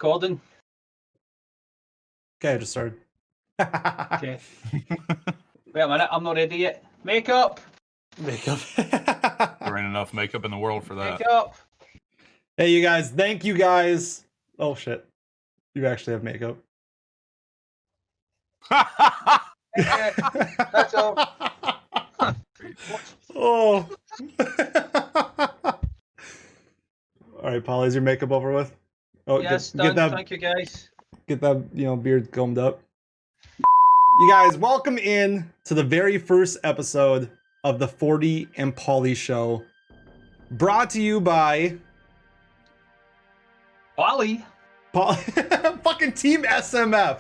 recording. Okay, I just started. Okay. Wait a minute, I'm not ready yet. Makeup! Makeup. There ain't enough makeup in the world for that. Makeup! Hey, you guys. Thank you, guys. Oh, shit. You actually have makeup. That's all. Oh. All right, Pauly, is your makeup over with? Oh, Yes, get done. that. Thank you, guys. Get that, beard combed up. You guys, welcome in to the very first episode of the 40 and Pauly Show. Brought to you by Pauly. fucking Team SMF.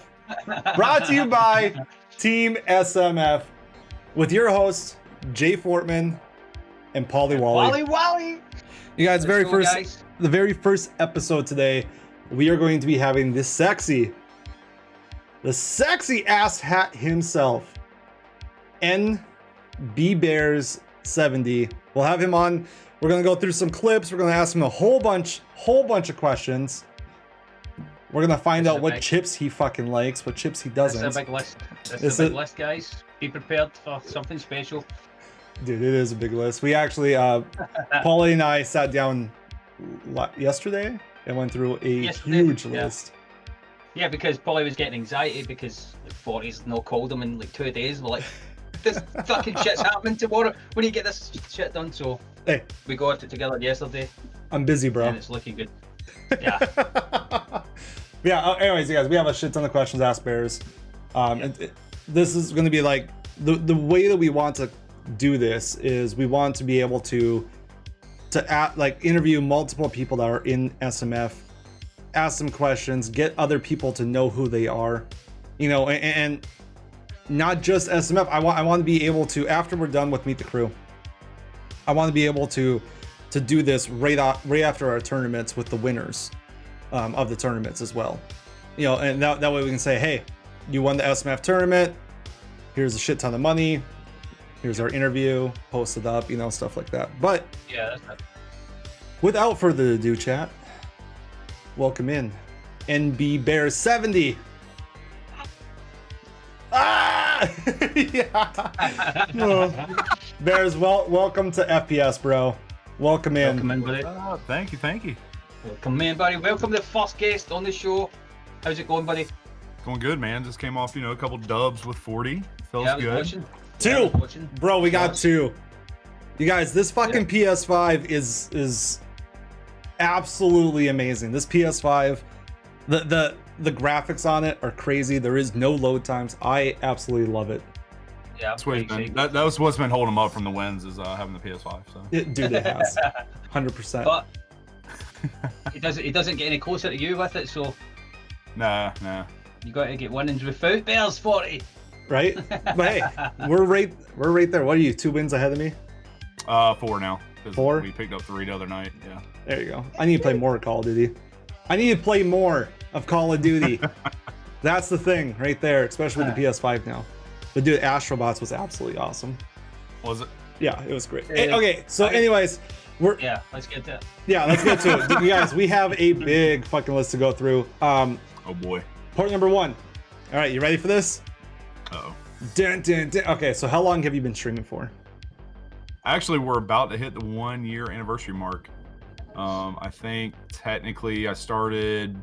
Brought to you by Team SMF with your hosts, Jay Fortman and Pauly Wally. Pauly Wally. You guys, Guys. the very first episode today, we are going to be having the sexy ass hat himself, NBBEARS70. We'll have him on. We're gonna go through some clips. We're gonna ask him a whole bunch of questions. We're gonna find out what chips he fucking likes, what chips he doesn't. That's a big list. That's a big list, guys. Be prepared for something special. Dude, it is a big list. We actually, Pauly and I sat down yesterday and went through a huge list. Yeah, because Pauly was getting anxiety because the 40s no called him in like 2 days. We're like, this fucking shit's happening tomorrow. We need to get this shit done. So hey, we got it together yesterday. I'm busy, bro. And it's looking good. Yeah. Yeah. Anyways, you guys, we have a shit ton of questions asked Bears. This is going to be like the way that we want to do this is we want to be able to interview multiple people that are in SMF, ask them questions, get other people to know who they are, and not just SMF. I want to be able to, after we're done with Meet the Crew, I want to be able to do this right after our tournaments with the winners of the tournaments as well, and that way we can say, hey, you won the SMF tournament, here's a shit ton of money, here's our interview, post it up, stuff like that. But Yeah, that's not... without further ado, chat, welcome in NBBEARS70. Ah! Yeah. Bears, welcome to FPS, bro. Welcome in. Welcome in, buddy. Oh, thank you. Welcome in, buddy. Welcome to the first guest on the show. How's it going, buddy? Going good, man. Just came off, a couple dubs with 40. Feels Yeah, I was good. watching. Two. Yeah, I was watching. Bro, we got two. You guys, this fucking PS5 is absolutely amazing. This PS5, the graphics on it are crazy. There is no load times. I absolutely love it. Yeah, That's that was what's been holding them up from the wins is having the PS5. So. Dude, it has 100%. But he doesn't get any closer to you with it, so Nah. you got to get winnings without Bears 40. Right? But hey, we're right there. What are you, 2 wins ahead of me? 4 now. 4? We picked up 3 the other night. Yeah. There you go. I need to play more Call of Duty. I need to play more of Call of Duty. That's the thing right there, especially with the PS5 now. But dude, Astrobots was absolutely awesome. Was it? Yeah, it was great. Okay, so anyways, Let's get to it. Yeah, let's get to it. You guys, we have a big fucking list to go through. Oh boy. Part number 1. All right, you ready for this? Uh-oh. Dun, dun, dun. Okay, so how long have you been streaming for? Actually, we're about to hit the 1-year anniversary mark. I think technically I started,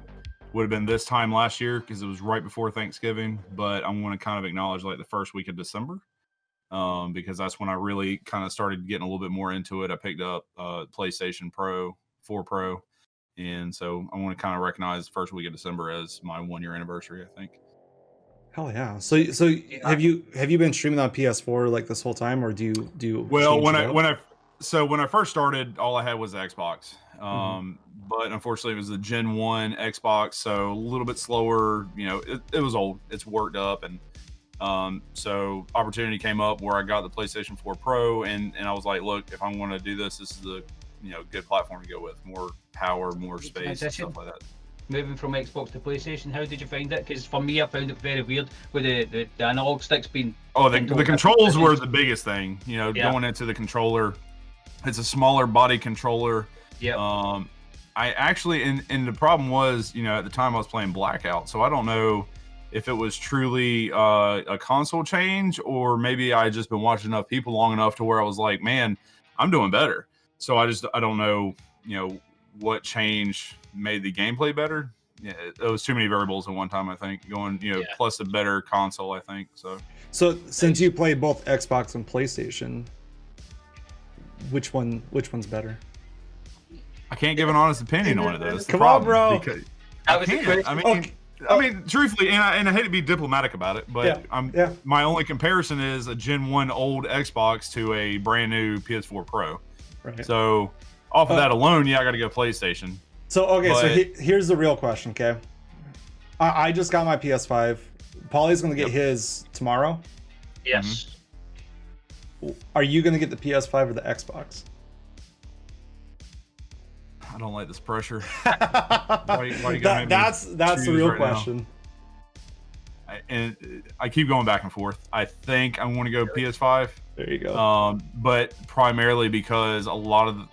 would have been this time last year because it was right before Thanksgiving, but I'm going to kind of acknowledge like the first week of December because that's when I really kind of started getting a little bit more into it. I picked up PlayStation 4 Pro, and so I want to kind of recognize the first week of December as my 1-year anniversary, I think. Hell yeah! So have you been streaming on PS4 like this whole time, or do you? Well, when I first started, all I had was the Xbox. But unfortunately, it was the Gen 1 Xbox, so a little bit slower. It was old. It's worked up, and so opportunity came up where I got the PlayStation 4 Pro, and I was like, look, if I want to do this, this is the good platform to go with. More power, more space, and stuff like that. Moving from Xbox to PlayStation, how did you find it? Because for me, I found it very weird with the analog sticks being... Oh, the controls were the biggest thing. Going into the controller. It's a smaller body controller. Yeah. I actually, and the problem was, at the time I was playing Blackout, so I don't know if it was truly a console change, or maybe I had just been watching enough people long enough to where I was like, man, I'm doing better. So I don't know, what change made the gameplay better. Yeah, it was too many variables at one time, I think, going, plus a better console, I think. So since you play both Xbox and PlayStation, which one's better? I can't give an honest opinion on it, though. Come on, bro. Because Okay. I mean, truthfully, and I hate to be diplomatic about it, but my only comparison is a Gen 1 old Xbox to a brand new PS4 Pro. Right. So off of that alone, I got to go PlayStation. So, okay, so here's the real question, okay? I just got my PS5. Pauly's going to get his tomorrow. Yes. Are you going to get the PS5 or the Xbox? I don't like this pressure. Why you gotta that's the real question. I keep going back and forth. I think I want to go PS5. There you go. But primarily because a lot of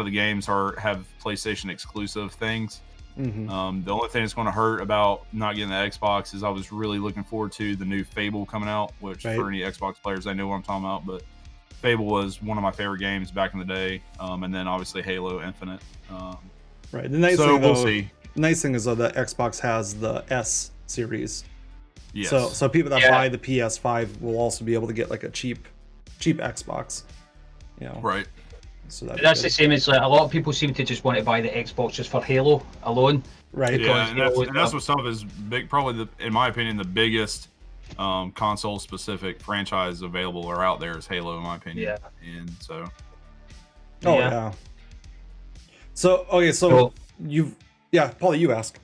the games have PlayStation exclusive things. Mm-hmm. The only thing that's going to hurt about not getting the Xbox is I was really looking forward to the new Fable coming out, which for any Xbox players, they know what I'm talking about. But Fable was one of my favorite games back in the day, and then obviously Halo Infinite. Right. The nice so thing, we'll see. Nice thing is though that Xbox has the S series. Yes. So people that buy the PS5 will also be able to get like a cheap Xbox. Right. So that's the same as like a lot of people seem to just want to buy the Xbox just for Halo alone. Right. Yeah, and that's what stuff is big. Probably in my opinion, the biggest console specific franchise available or out there is Halo, in my opinion. Yeah. And so. Oh yeah. So okay, so Pauly, you ask.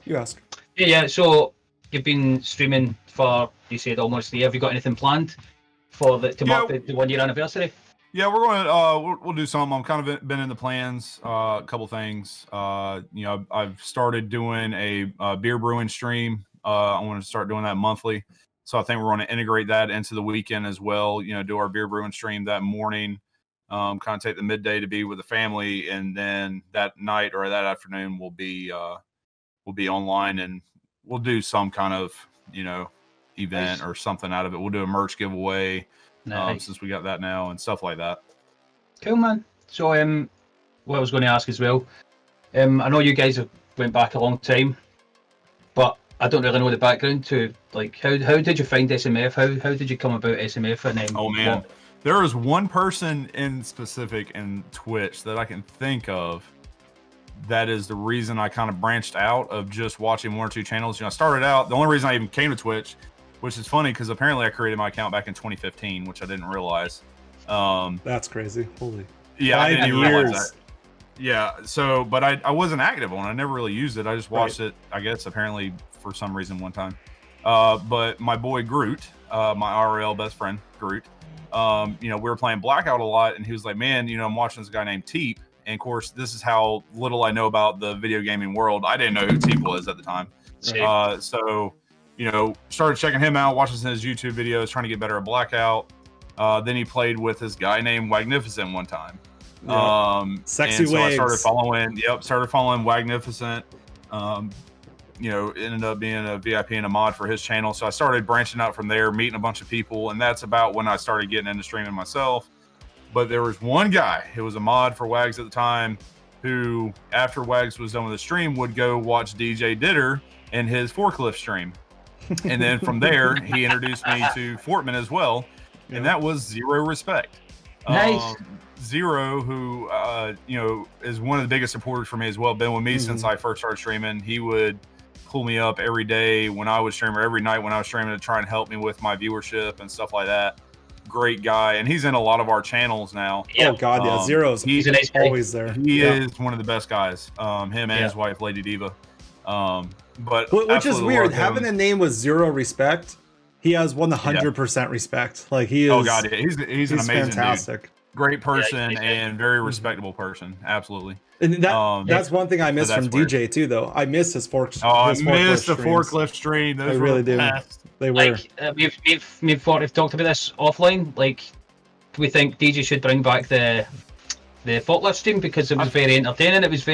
Yeah. So you've been streaming for, you said, almost a year. Have you got anything planned for to mark the 1 year anniversary? Yeah, we're going to we'll do something. I'm kind of been in the plans. A couple things. I've started doing a beer brewing stream. I want to start doing that monthly. So I think we're going to integrate that into the weekend as well. Do our beer brewing stream that morning. Kind of take the midday to be with the family, and then that night or that afternoon we'll be online, and we'll do some kind of event or something out of it. We'll do a merch giveaway. Nice. Since we got that now and stuff like that. Cool, man. So what I was going to ask as well, I know you guys have went back a long time, but I don't really know the background to like how did you find SMF? How did you come about SMF? And then oh man, there is one person in specific in Twitch that I can think of that is the reason I kind of branched out of just watching one or two channels. I started out, the only reason I even came to Twitch, which is funny because apparently I created my account back in 2015, which I didn't realize. That's crazy. Holy. Yeah, I didn't even realize that. Yeah, so, but I wasn't active on it. I never really used it. I just watched it, I guess, apparently for some reason one time. But my boy Groot, my RL best friend, Groot, we were playing Blackout a lot, and he was like, man, I'm watching this guy named Teep. And of course, this is how little I know about the video gaming world. I didn't know who Teep was at the time. So, started checking him out, watching his YouTube videos, trying to get better at Blackout. Then he played with this guy named Wagnificent one time. Sexy and so Wags. I started following Wagnificent. Ended up being a VIP and a mod for his channel. So I started branching out from there, meeting a bunch of people, and that's about when I started getting into streaming myself. But there was one guy who was a mod for Wags at the time who, after Wags was done with the stream, would go watch DJ Ditter and his forklift stream. And then from there, he introduced me to Fortman as well. And that was Zero Respect. Nice. Zero, who, is one of the biggest supporters for me as well. Been with me since I first started streaming. He would pull me up every day when I was streaming, or every night when I was streaming, to try and help me with my viewership and stuff like that. Great guy. And he's in a lot of our channels now. Oh, God, yeah. Zero's he's an always there. He is one of the best guys. Him and his wife, Lady Diva. But which is weird. Having a name with Zero Respect, he has 100% respect. Like he is. Oh God, yeah. He's an amazing fantastic dude. Great person and very respectable person. Absolutely. And that's one thing I miss from DJ too, though. I miss his forklift. I missed the forklift stream. Those I really do. They were. Like we've talked about this offline. Like, we think DJ should bring back the the forklift stream because it was very entertaining. It was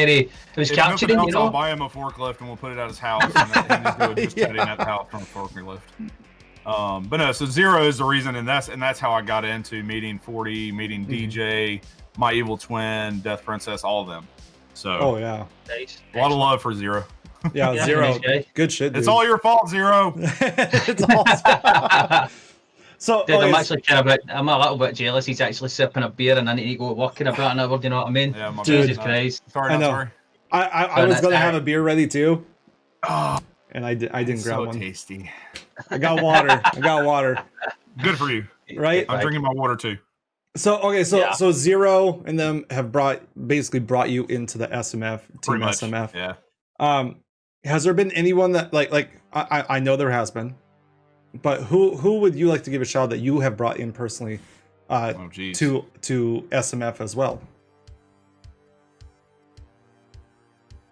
capturing, else, you know. I'll buy him a forklift and we'll put it at his house and let him just do it just cutting at the house from a forklift. But no, so Zero is the reason, and that's how I got into meeting 40, meeting DJ, my evil twin, Death Princess, all of them. So Nice. a lot of love for Zero. Yeah, Zero, good shit, dude. It's all your fault, Zero. It's all. So, dude, I'm actually I'm a little bit jealous. He's actually sipping a beer, and I need to go to work in about an hour. Do you know what I mean? Yeah, Jesus Christ. Sorry, I know. sorry. I was gonna have a beer ready too, Oh, and I didn't grab one. So tasty. I got water. Good for you. Right? I'm drinking my water too. So so Zero and them have basically brought you into the SMF team. SMF. Yeah. Has there been anyone that I know there has been, but who would you like to give a shout out that you have brought in personally to SMF as well?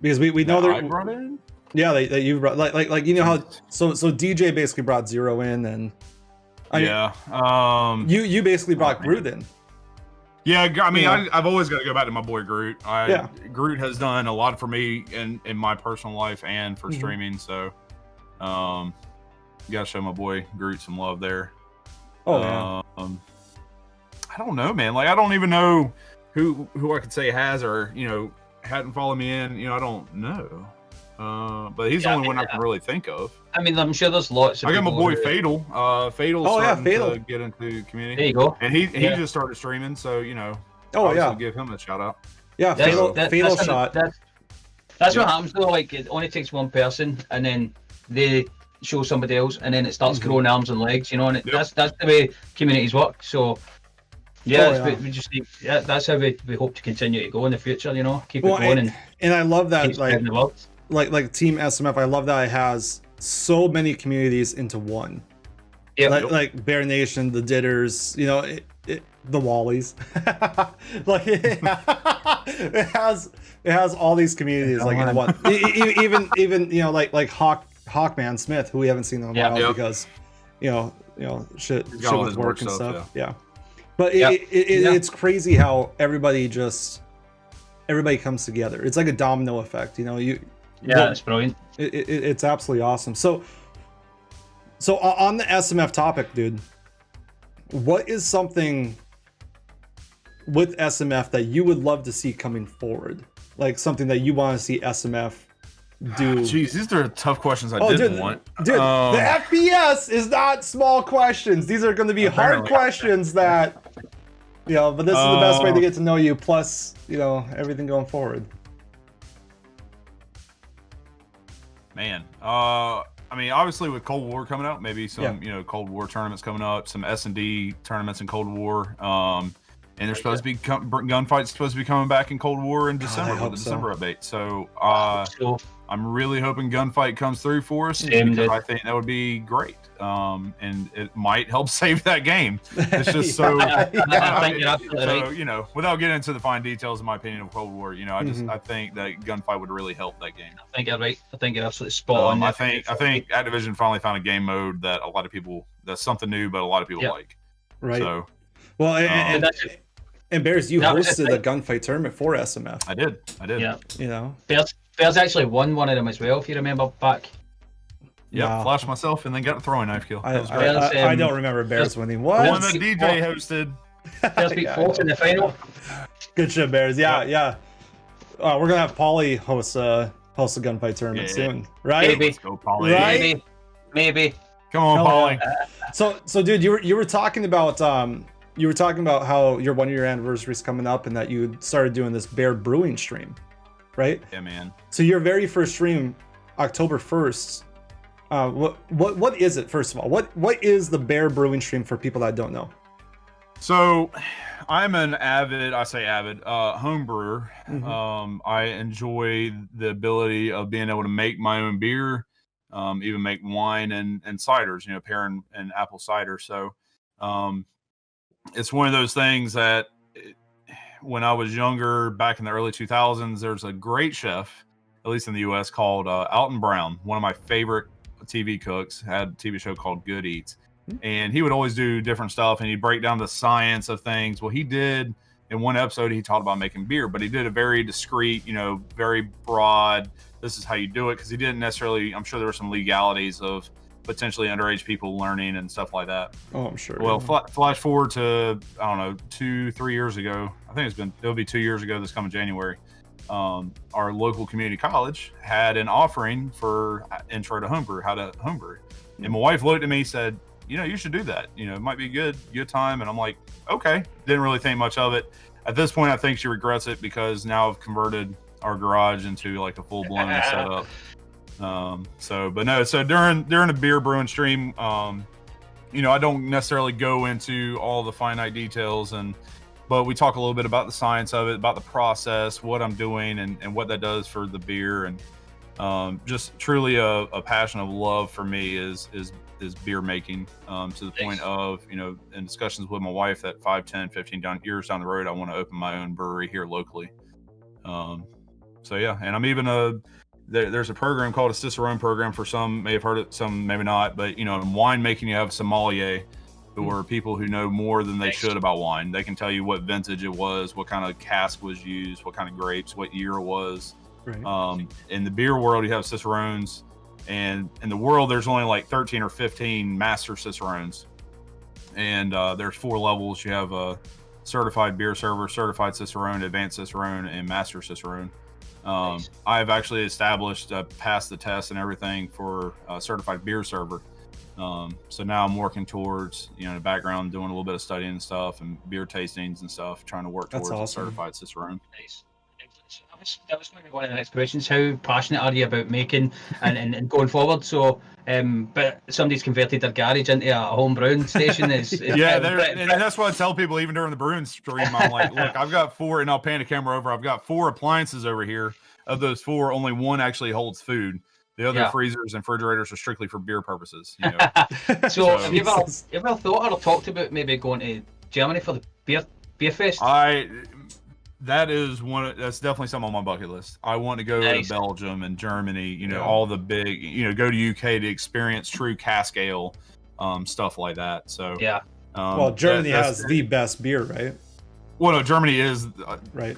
Because we know I brought in. Yeah, that you brought like you know how so DJ basically brought Zero in, and you basically brought Groot in. Yeah, I mean, I've always got to go back to my boy Groot. Groot has done a lot for me in my personal life and for streaming. So, gotta show my boy Groot some love there. I don't know, man. Like, I don't even know who I could say has or hadn't followed me in. I don't know. But he's the only one I can really think of. I mean, I'm sure there's lots of. I got my boy Fatal. Fatal's starting to get into community. There you go. And he just started streaming, so give him a shout out. Yeah, Fatal shot. That's what happens though. Like, it only takes one person, and then they show somebody else, and then it starts growing arms and legs. And that's the way communities work. So. Yeah, we just need, that's how we hope to continue to go in the future. Keep it going and I love that like Team SMF. I love that it has so many communities into one. Yeah, like Bear Nation, the Ditters, the Wallies. it has all these communities in one. even like Hawkman Smith, who we haven't seen in a while because shit with work and stuff. Yeah. But it's crazy how everybody comes together. It's like a domino effect, it's brilliant. It's absolutely awesome. So on the SMF topic, dude, what is something with SMF that you would love to see coming forward? Like something that you want to see SMF do? Jeez, these are tough questions I didn't want. Dude, the FPS is not small questions. These are going to be hard questions that, but this is the best way to get to know you, plus, everything going forward. Man, I mean, obviously with Cold War coming up, maybe some, Cold War tournaments coming up, some S&D tournaments in Cold War. And there's supposed to be gunfights supposed to be coming back in Cold War in December with the December update. So I'm really hoping Gunfight comes through for us because I think that would be great. And it might help save that game. It's just so, without getting into the fine details, in my opinion, of Cold War, I think that Gunfight would really help that game. I think you're right. I think you're absolutely spot on. I think Activision finally found a game mode that a lot of people, that's something new, but a lot of people like. Right. So, well, and Bears, you hosted a Gunfight tournament for SMF. I did. Yeah. Bears actually won one of them as well, if you remember back. Yeah, flashed myself and then got a throwing knife kill. I don't remember Bears winning. What? The one that DJ hosted. Bears beat Fox in the final. Good shit, Bears. Yeah. We're gonna have Pauly host a Gunfight tournament soon, right? Maybe. Let's go, Pauly. Right? Maybe. Come on, Pauly. So, dude, you were talking about how your 1 year anniversary is coming up and that you started doing this bear brewing stream, right? Yeah, man. So your very first stream, October 1st. What is it, first of all? What is the bear brewing stream for people that don't know? So I'm an avid home brewer. I enjoy the ability of being able to make my own beer, even make wine and ciders, pear and apple cider. So it's one of those things that when I was younger, back in the early 2000s, there's a great chef, at least in the US, called Alton Brown, one of my favorite TV cooks, had a TV show called Good Eats. And he would always do different stuff and he'd break down the science of things. Well, he did, in one episode he talked about making beer, but he did a very discreet, very broad, this is how you do it, because he didn't necessarily, I'm sure there were some legalities of potentially underage people learning and stuff like that. Oh, I'm sure. Well, flash forward to, I don't know, 2-3 years ago. I think it'll be 2 years ago this coming January. Our local community college had an offering for intro to homebrew, how to homebrew. And my wife looked at me and said, you should do that. It might be good time. And I'm like, okay. Didn't really think much of it. At this point, I think she regrets it because now I've converted our garage into like a full-blown setup. So during the beer brewing stream, I don't necessarily go into all the finite details, but we talk a little bit about the science of it, about the process, what I'm doing, and what that does for the beer, and just truly a passion of love for me is beer making, to the point of, in discussions with my wife that 5, 10, 15 years down the road, I want to open my own brewery here locally. So yeah, and I'm even there's a program called a Cicerone program. For some may have heard it, some maybe not, but in winemaking you have sommelier, who are people who know more than they should about wine. They can tell you what vintage it was, what kind of cask was used, what kind of grapes, what year it was. Right. In the beer world, you have Cicerones, and in the world there's only like 13 or 15 master Cicerones, and there's 4 levels. You have a certified beer server, certified Cicerone, advanced Cicerone, and master Cicerone. I've actually established, passed the test and everything for a certified beer server. So now I'm working towards, in the background, doing a little bit of studying and stuff and beer tastings and stuff, trying to work towards a certified Cicerone. Nice. That was maybe one of the next questions. How passionate are you about making and going forward? So, but somebody's converted their garage into a home brewing station. And that's what I tell people even during the brewing stream. I'm like, look, I've got 4, and I'll pan the camera over. I've got 4 appliances over here. Of those 4, only 1 actually holds food. The other freezers and refrigerators are strictly for beer purposes. So have you ever thought or talked about maybe going to Germany for the beer fest? That's definitely something on my bucket list. I want to go to Belgium and Germany, all the big, go to UK to experience true cask ale, stuff like that. So yeah. Well, Germany has the best beer, right? Well, no, Germany is right.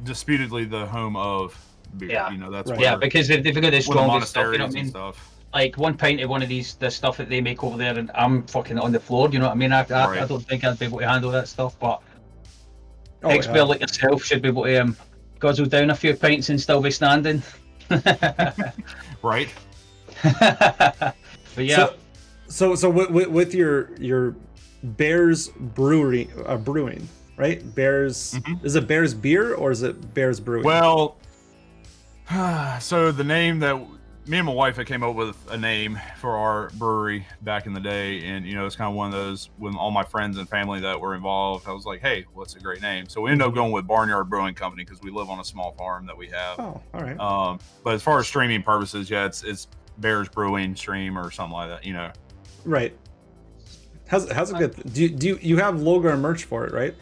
Disputedly the home of beer. Yeah. That's right. Because they've got the strongest stuff. You know what I mean? Stuff. Like 1 pint of one of the stuff that they make over there, and I'm fucking on the floor. You know what I mean? I don't think I'd be able to handle that stuff, but. Expert like yourself should be able to guzzle down a few pints and still be standing. Right. But yeah. So with your Bears Brewery brewing, right? Bears. Mm-hmm. Is it Bears Beer or is it Bears Brewing? Well, so the name that me and my wife had came up with a name for our brewery back in the day, and it's kind of one of those with all my friends and family that were involved. I was like, hey, what's a great name? So we ended up going with Barnyard Brewing Company because we live on a small farm that we have. Oh, all right. But as far as streaming purposes, yeah, it's Bears Brewing Stream or something like that. Right. How's it good? Do you have logo and merch for it, right?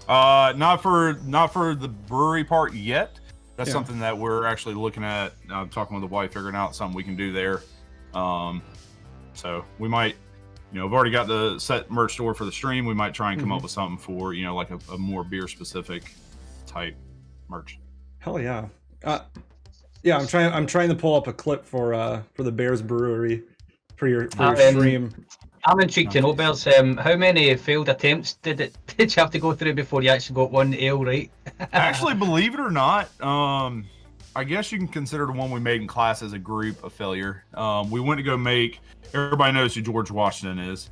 Not for the brewery part yet. That's something that we're actually looking at. Talking with the wife, figuring out something we can do there. So we might, I've already got the set merch store for the stream. We might try and come up with something for, like a more beer specific type merch. Hell yeah. Yeah, I'm trying to pull up a clip for the Bears Brewery for your stream. I'm intrigued to know, Bears, how many failed attempts did you have to go through before you actually got one ale right? Actually, believe it or not, I guess you can consider the one we made in class as a group a failure. We went to go make, everybody knows who George Washington is.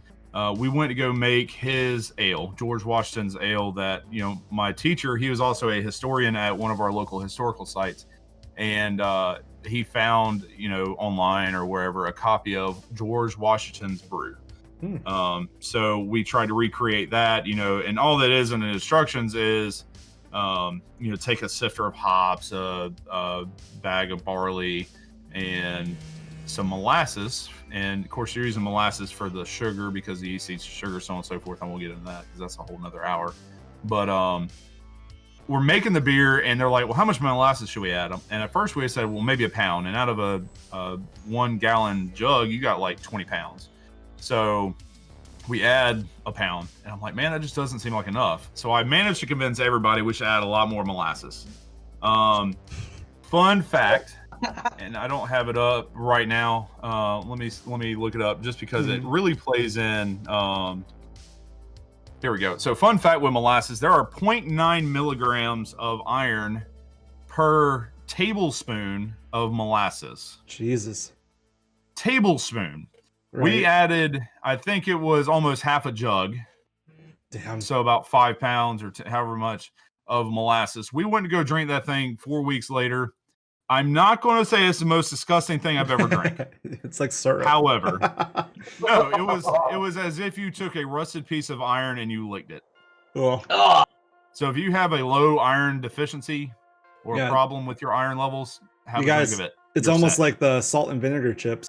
We went to go make his ale, George Washington's ale that, my teacher, he was also a historian at one of our local historical sites. And he found, online or wherever, a copy of George Washington's brew. So we tried to recreate that, and all that is in the instructions is, take a sifter of hops, a bag of barley, and some molasses. And of course, you're using molasses for the sugar because the yeast eats sugar, so on and so forth. I won't get into that because that's a whole nother hour. But we're making the beer, and they're like, well, how much molasses should we add? And at first we said, well, maybe a pound. And out of a 1 gallon jug, you got like 20 pounds. So we add a pound, and I'm like, man, that just doesn't seem like enough. So I managed to convince everybody we should add a lot more molasses. Fun fact, and I don't have it up right now. Let me look it up just because it really plays in. Here we go. So fun fact with molasses, there are 0.9 milligrams of iron per tablespoon of molasses. Jesus. Tablespoon. Right. We added, I think it was almost half a jug. Damn. So about 5 pounds or however much of molasses. We went to go drink that thing 4 weeks later. I'm not going to say it's the most disgusting thing I've ever drank. It's like syrup. However, no, it was as if you took a rusted piece of iron and you licked it. Oh. So if you have a low iron deficiency or Yeah. a problem with your iron levels, have You a guys, drink of it. it's You're almost set. like the salt and vinegar chips.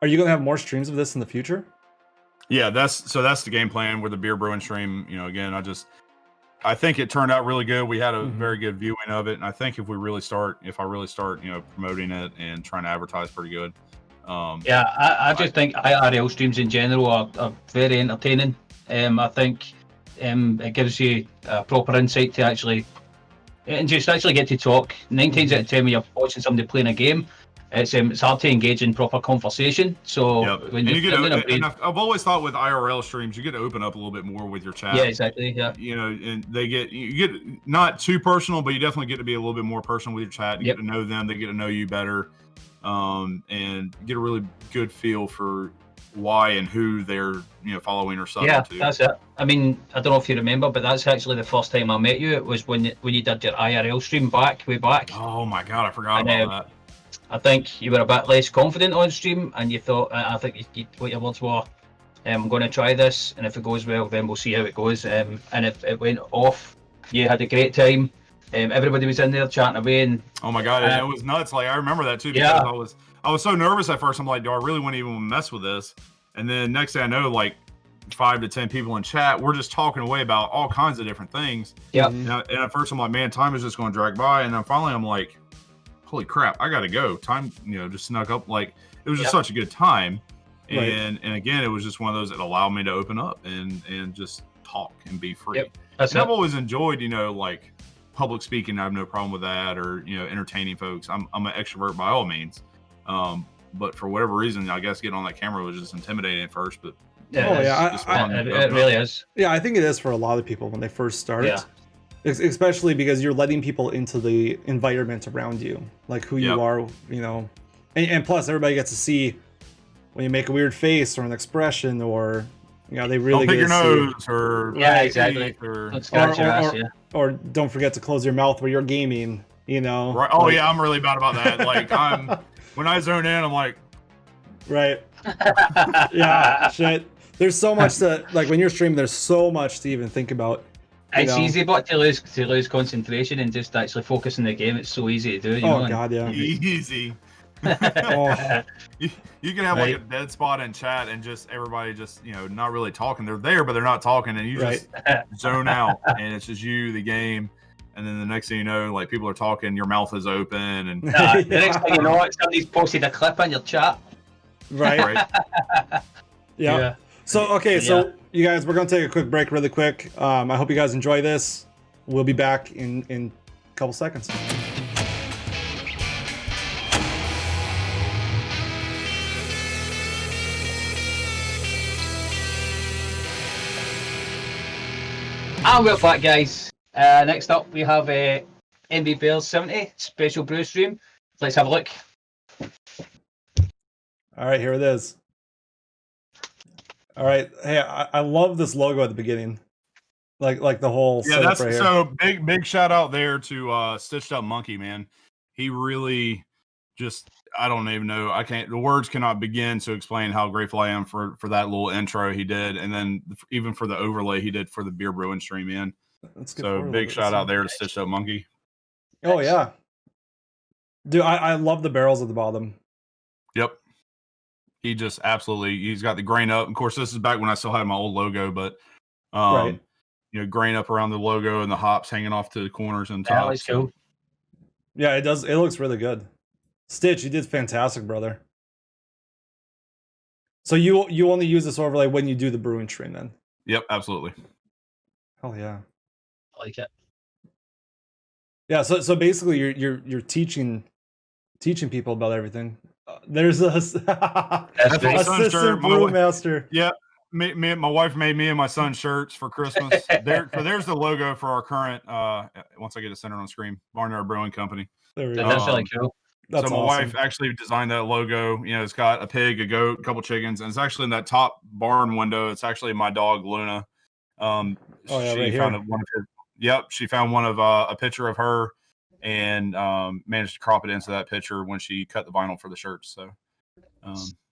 Are you going to have more streams of this in the future? Yeah, that's the game plan with the beer brewing stream. You know, again, I think it turned out really good. We had a very good viewing of it, and I think if I really start, you know, promoting it and trying to advertise pretty good. Yeah, I just think IRL streams in general are very entertaining. I think it gives you a proper insight to actually get to talk. 9 times out of 10 when you're watching somebody playing a game, it's hard to engage in proper conversation. So when and I've always thought with IRL streams, you get to open up a little bit more with your chat. Yeah, exactly. Yeah. You know, and you get not too personal, but you definitely get to be a little bit more personal with your chat. You get to know them, they get to know you better, and get a really good feel for why and who they're following or subbing to. Yeah, that's it. I mean, I don't know if you remember, but that's actually the first time I met you. It was when you did your IRL stream way back. Oh my god, I forgot about that. I think you were a bit less confident on stream, and you thought, I think what your words were, I'm going to try this, and if it goes well, then we'll see how it goes. And if it went off, you had a great time. Everybody was in there chatting away, and oh my god, it was nuts. Like I remember that too because I was so nervous at first. I'm like, do I really want to even mess with this? And then next thing I know, like 5 to 10 people in chat, we're just talking away about all kinds of different things. Yeah. And at first I'm like, man, time is just going to drag by, and then finally I'm like, holy crap, I gotta go. Time, just snuck up. Like it was just such a good time, and again, it was just one of those that allowed me to open up and just talk and be free. Yep. I've always enjoyed, like public speaking. I have no problem with that, or entertaining folks. I'm an extrovert by all means, but for whatever reason, I guess getting on that camera was just intimidating at first. But it really is. Yeah, I think it is for a lot of people when they first start. Yeah. Especially because you're letting people into the environment around you, like who you are, and plus everybody gets to see when you make a weird face or an expression, or they really don't pick get your nose or exactly, or don't forget to close your mouth while you're gaming. Right. Oh yeah, I'm really bad about that. Like when I zone in, I'm like, right. Yeah, shit. There's so much to like when you're streaming. There's so much to even think about. It's easy, but to lose concentration and just actually focus on the game, it's so easy to do. God, yeah. Easy. You can have like a dead spot in chat and just everybody just not really talking. They're there, but they're not talking, and you just zone out, and it's just you, the game, and then the next thing you know, like people are talking, your mouth is open, and the next thing you know, somebody's posted a clip in your chat. Right. Yeah. So so you guys, we're gonna take a quick break really quick. I hope you guys enjoy this. We'll be back in a couple seconds. And we're back, guys. Next up we have NBBEARS70 special brew stream. Let's have a look. All right, here it is. All right, hey, I love this logo at the beginning, like the whole that's right so big shout out there to Stitched Up Monkey, man. He really just, I don't even know, the words cannot begin to explain how grateful I am for that little intro he did, and then even for the overlay he did for the beer brewing stream, man. So big shout out there to Stitched Up Monkey. Oh yeah, dude, I love the barrels at the bottom. Yep. He just absolutely, he's got the grain up. Of course, this is back when I still had my old logo, but grain up around the logo and the hops hanging off to the corners and top. That's cool. Yeah, it does. It looks really good. Stitch, you did fantastic, brother. So you only use this overlay when you do the brewing stream then? Yep, absolutely. Hell yeah. I like it. Yeah, so basically you're teaching people about everything. There's a That's my son's shirt. assistant brewmaster. Yeah, my wife made me and my son shirts for Christmas. There's the logo for our current. Once I get it centered on screen, Barnyard Brewing Company. There we go. That's really cool. That's so my awesome. wife actually designed that logo. You know, it's got a pig, a goat, a couple chickens, and it's actually in that top barn window. It's actually my dog Luna. Oh yeah, she right found here. one of her. Yep, she found one of a picture of her, and managed to crop it into that picture when she cut the vinyl for the shirts. So,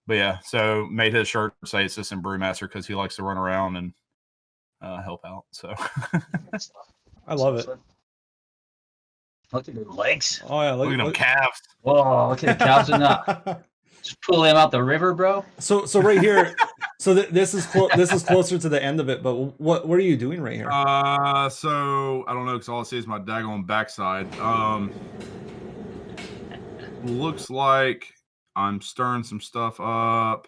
but yeah, so made his shirt say assistant brewmaster because he likes to run around and help out. So I love it. Look at the legs. Oh yeah, look at them calves. Whoa, look at the calves in that. Just pull them out the river, bro. So right here, so this is closer to the end of it. But what are you doing right here? So I don't know because all I see is my daggone backside. Looks like I'm stirring some stuff up.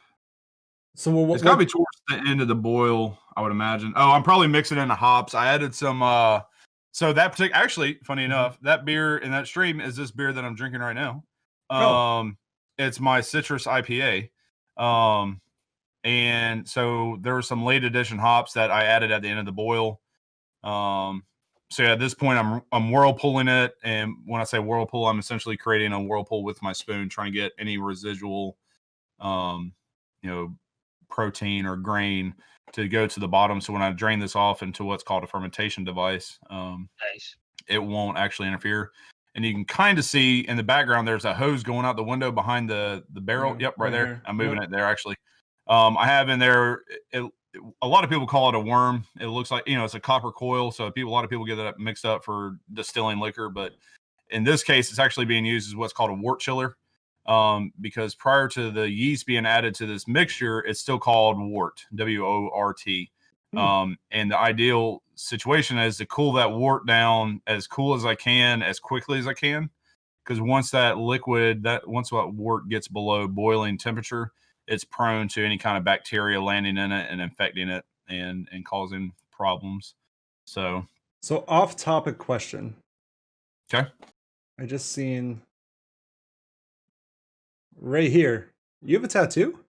So it's got to be towards the end of the boil, I would imagine. Oh, I'm probably mixing in the hops. I added some. So that particular, actually, funny enough, that beer in that stream is this beer that I'm drinking right now. It's my citrus IPA. And so there were some late edition hops that I added at the end of the boil. So yeah, at this point I'm whirlpooling it, and when I say whirlpool, I'm essentially creating a whirlpool with my spoon, trying to get any residual, protein or grain to go to the bottom. So when I drain this off into what's called a fermentation device, Nice. it won't actually interfere. And you can kind of see in the background there's a hose going out the window behind the barrel. Yep, right there. I'm moving it there actually. I have in there. A lot of people call it a worm. It looks like, it's a copper coil. So a lot of people get that mixed up for distilling liquor, but in this case, it's actually being used as what's called a wort chiller. Because prior to the yeast being added to this mixture, it's still called wort, W-O-R-T. And the ideal situation is to cool that wort down as cool as I can, as quickly as I can. Because once that wort gets below boiling temperature, it's prone to any kind of bacteria landing in it and infecting it and causing problems. So off-topic question. Okay. I just seen right here. You have a tattoo?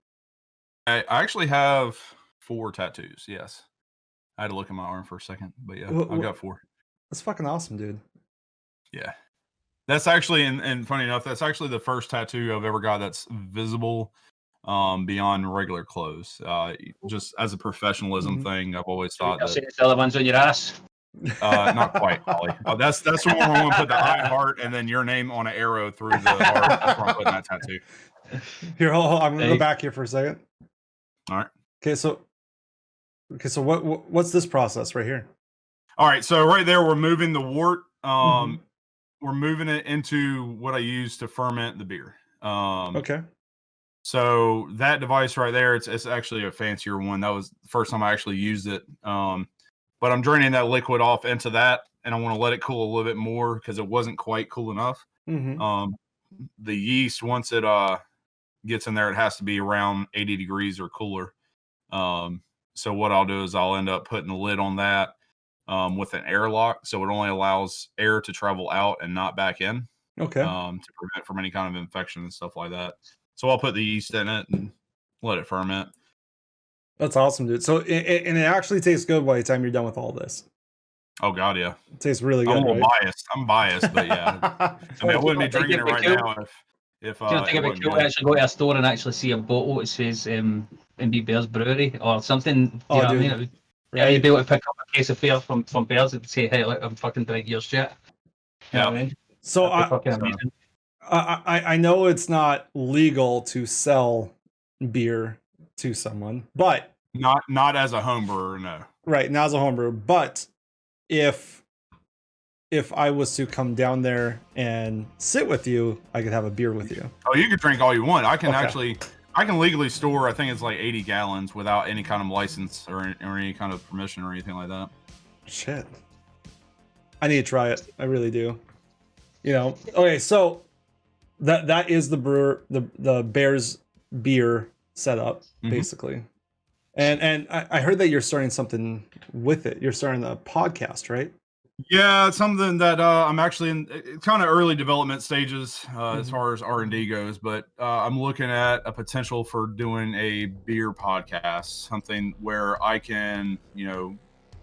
I actually have 4 tattoos. Yes. I had to look at my arm for a second, but yeah, I've got 4. That's fucking awesome, dude. Yeah. That's actually, and funny enough, that's actually the first tattoo I've ever got that's visible beyond regular clothes. Just as a professionalism thing, I've always thought that. See the other ones on your ass? Not quite, Pauly. That's the one where I'm going to put the I heart and then your name on an arrow through the heart. That's where I'm putting that tattoo. Here, hold on. I'm going to go back here for a second. All right. Okay, so what's this process right here? All right, so right there, we're moving the wort. We're moving it into what I use to ferment the beer. Okay. So that device right there, it's actually a fancier one. That was the first time I actually used it. But I'm draining that liquid off into that, and I want to let it cool a little bit more because it wasn't quite cool enough. The yeast, once it gets in there, it has to be around 80 degrees or cooler. So what I'll do is I'll end up putting the lid on that with an airlock, so it only allows air to travel out and not back in. Okay. To prevent from any kind of infection and stuff like that. So I'll put the yeast in it and let it ferment. That's awesome, dude. So and it actually tastes good by the time you're done with all this. Oh God, yeah. It tastes really good. I'm a little biased. I'm biased, but yeah. I mean, I wouldn't be drinking it right now if do you think it'd be cool to actually go to a store and actually see a bottle that says NBBEARS Brewery or something? Do you know what I mean? Yeah, you'd be able to pick up a case of beer from Bears and say, "Hey, look, I'm fucking drinking your shit." You know what I mean? So I know it's not legal to sell beer to someone, but not as a home brewer, no. Right, not as a home brewer, but if I was to come down there and sit with you, I could have a beer with you. Oh, you could drink all you want. I can I can legally store, I think it's like 80 gallons without any kind of license or any kind of permission or anything like that. Shit. I need to try it. I really do. Okay, so that is the brewer, the Bears beer setup, Mhm. basically. And I heard that you're starting something with it. You're starting a podcast, right? Yeah, it's something that I'm actually in kind of early development stages as far as R&D goes, but I'm looking at a potential for doing a beer podcast, something where I can, and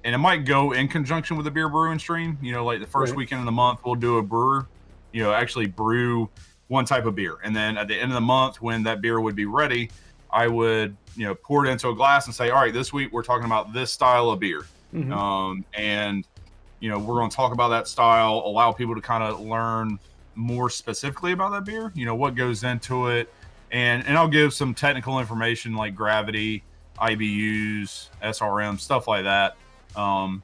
it might go in conjunction with a beer brewing stream. Like the first Right. weekend of the month, we'll do a brewer, actually brew one type of beer, and then at the end of the month, when that beer would be ready, I would, pour it into a glass and say, all right, this week we're talking about this style of beer, and we're going to talk about that style, allow people to kind of learn more specifically about that beer, what goes into it. And I'll give some technical information like gravity, IBUs, SRM, stuff like that. And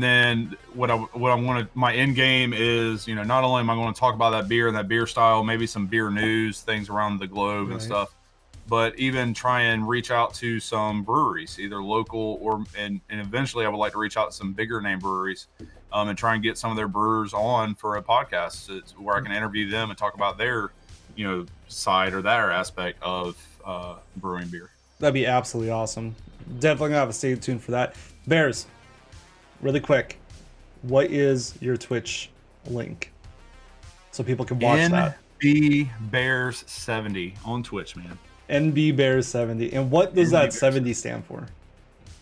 then what I want to, my end game is, not only am I going to talk about that beer and that beer style, maybe some beer news, things around the globe and stuff, but even try and reach out to some breweries, either local or, and eventually I would like to reach out to some bigger name breweries, and try and get some of their brewers on for a podcast where I can interview them and talk about their, side or their aspect of brewing beer. That'd be absolutely awesome. Definitely gonna have to stay tuned for that. Bears, really quick, what is your Twitch link so people can watch that? NBBEARS70 on Twitch, man. NBBEARS70. And what does that 70 stand for?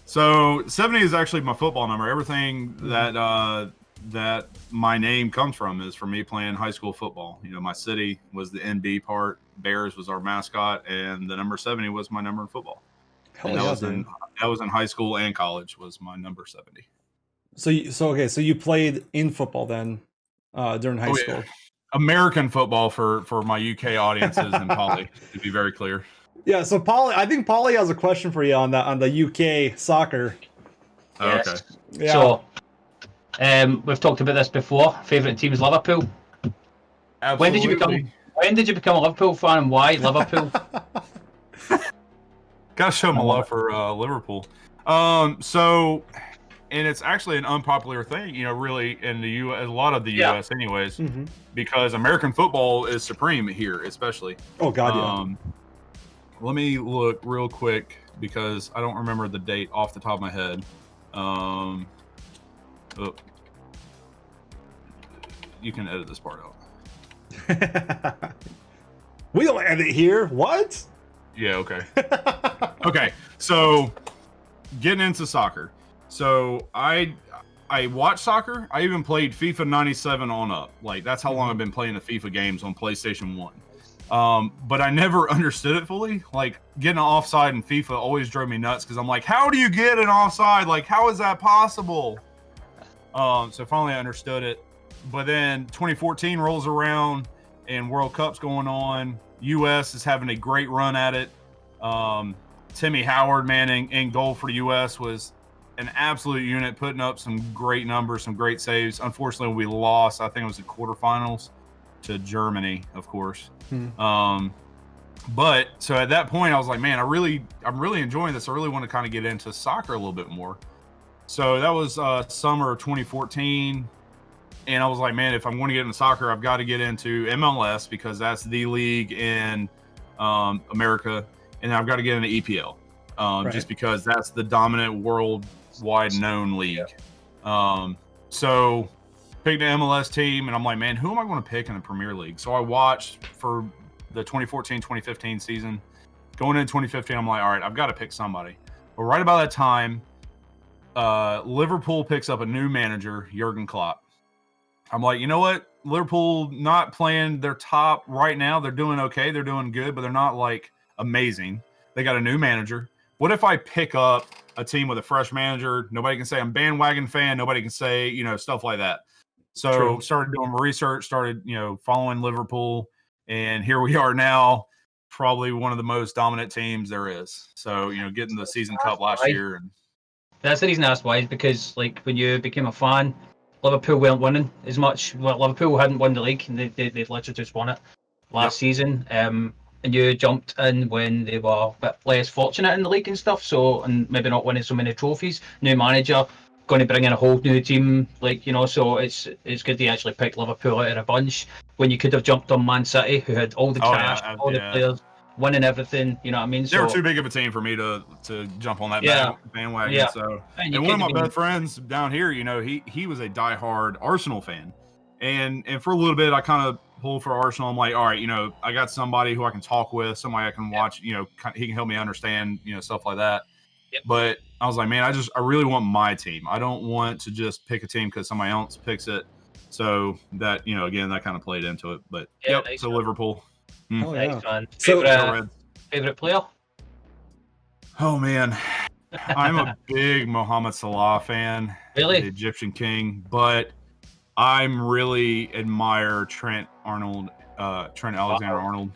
So 70 is actually my football number. Everything that my name comes from is from me playing high school football. My city was the NB part, Bears was our mascot, and the number 70 was my number in football. And that was in high school and college was my number 70. So you played in football then during high school. Yeah. American football for my UK audiences and Pauly, to be very clear. Yeah, so Pauly, I think Pauly has a question for you on the UK soccer. Yes. Okay. Yeah. So, we've talked about this before. Favorite team is Liverpool. Absolutely. When did you become a Liverpool fan, and why Liverpool? Gotta show my love for Liverpool. So, and it's actually an unpopular thing, really in the U.S., a lot of the U.S. anyways, because American football is supreme here, especially. Oh God, yeah. Let me look real quick because I don't remember the date off the top of my head. You can edit this part out. We don't edit here. What? Yeah, okay. Okay, so getting into soccer. So I watch soccer. I even played FIFA 97 on up. Like, that's how long I've been playing the FIFA games on PlayStation 1. But I never understood it fully. Like, getting an offside in FIFA always drove me nuts because I'm like, how do you get an offside? Like, how is that possible? So finally I understood it. But then 2014 rolls around and World Cup's going on. US is having a great run at it. Timmy Howard, man, in goal for the US was an absolute unit, putting up some great numbers, some great saves. Unfortunately, we lost. I think it was the quarterfinals to Germany, of course. But so at that point, I was like, man, I'm really enjoying this. I really want to kind of get into soccer a little bit more. So that was summer of 2014. And I was like, man, if I'm going to get into soccer, I've got to get into MLS because that's the league in America. And I've got to get into EPL just because that's the dominant worldwide known league. So picked an MLS team, and I'm like, man, who am I going to pick in the Premier League? So I watched for the 2014-2015 season. Going into 2015, I'm like, all right, I've got to pick somebody. But right about that time, Liverpool picks up a new manager, Jurgen Klopp. I'm like, you know what? Liverpool not playing their top right now. They're doing okay. They're doing good, but they're not like amazing. They got a new manager. What if I pick up a team with a fresh manager? Nobody can say I'm a bandwagon fan. Nobody can say, stuff like that. So started doing my research, started, following Liverpool, and here we are now, probably one of the most dominant teams there is. So, getting the season cup last year. And that's the reason I asked why, is because like when you became a fan, Liverpool weren't winning as much. Well, Liverpool hadn't won the league, and they literally just won it last season. And you jumped in when they were a bit less fortunate in the league and stuff. So, and maybe not winning so many trophies. New manager, going to bring in a whole new team, so it's good they actually picked Liverpool out of a bunch when you could have jumped on Man City, who had all the cash, all the players, winning everything. You know what I mean? They were too big of a team for me to jump on that bandwagon. Yeah. So, And and one of my best friends down here, you know, he was a diehard Arsenal fan, and for a little bit, I kind of pulled for Arsenal. I'm like, all right, you know, I got somebody who I can talk with, somebody I can watch. You know, he can help me understand, you know, stuff like that. Yep. But I was like, man, I really want my team. I don't want to just pick a team because somebody else picks it. So that, you know, again, that kind of played into it. But nice so one. Liverpool. Oh, yeah. Nice one. So, Favorite player? Oh man, I'm a big Mohamed Salah fan. Really? The Egyptian king, but I'm really admire Trent Alexander-Arnold.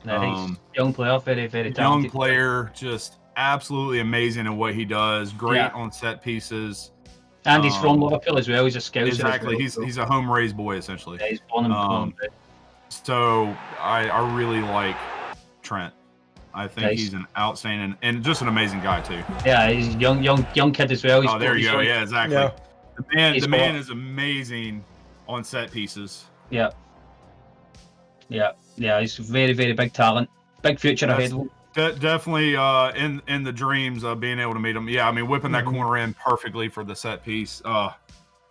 Nice. Young player, very, very talented. Young player, just absolutely amazing at what he does. Great on set pieces. And he's from Liverpool as well. He's a scouser. Exactly. As well, He's a home raised boy essentially. Yeah, he's born and So I really like Trent. I think Nice. he's an outstanding and just an amazing guy too. Yeah, he's young kid as well. He's There you go. Yeah, exactly. Yeah. The man is amazing on set pieces. Yeah. He's very, very big talent. Big future ahead of him. Definitely in the dreams of being able to meet him. Yeah, I mean, whipping that corner in perfectly for the set piece. Yeah,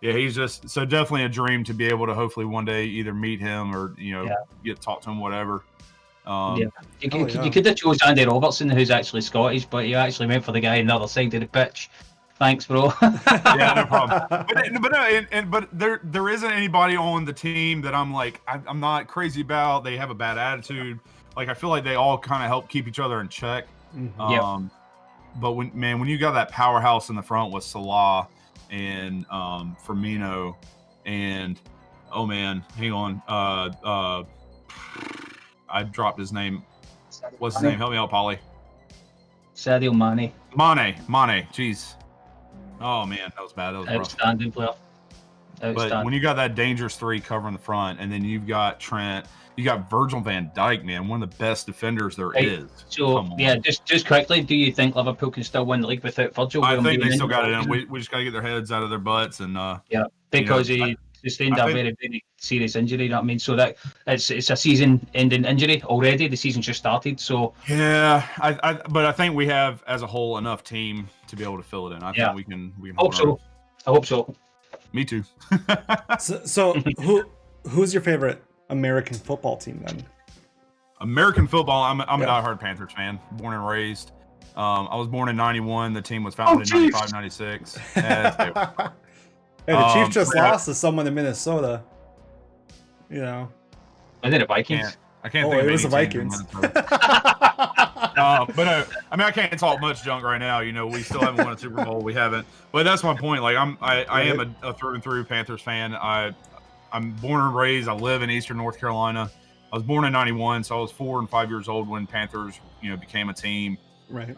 he's just so definitely a dream to be able to hopefully one day either meet him or get talk to him, whatever. You could have chose Andy Robertson, who's actually Scottish, but you actually went for the guy on the other side of the pitch. Thanks, bro. Yeah, no problem. But there isn't anybody on the team that I'm like I'm not crazy about. They have a bad attitude. Like I feel like they all kind of help keep each other in check. But when you got that powerhouse in the front with Salah and Firmino and oh man, hang on, I dropped his name. What's his name? Help me out, Pauly. Sadio Mane. Mane. Jeez. Oh man, that was bad. That was Outstanding player. But when you got that dangerous three covering the front, and then you've got Trent, you got Virgil van Dijk, man, one of the best defenders there is. So just quickly, do you think Liverpool can still win the league without Virgil? I think they still got it in. We just got to get their heads out of their butts and because he sustained a very, very serious injury. You know what I mean? So that it's a season-ending injury already. The season just started, so yeah. But I think we have as a whole enough team to be able to fill it in. I think we can. I hope so. Me too. so who's your favorite American football team then? American football. I'm a diehard Panthers fan, born and raised. I was born in '91. The team was founded in '95, '96. Hey, the Chiefs just lost to someone in Minnesota. You know. I think the Vikings. I can't think of it was the Vikings. I mean, I can't talk much junk right now. You know, we still haven't won a Super Bowl. We haven't. But that's my point. Like, I am a through and through Panthers fan. I'm born and raised. I live in Eastern North Carolina. I was born in '91, so I was 4 and 5 years old when Panthers, became a team. Right.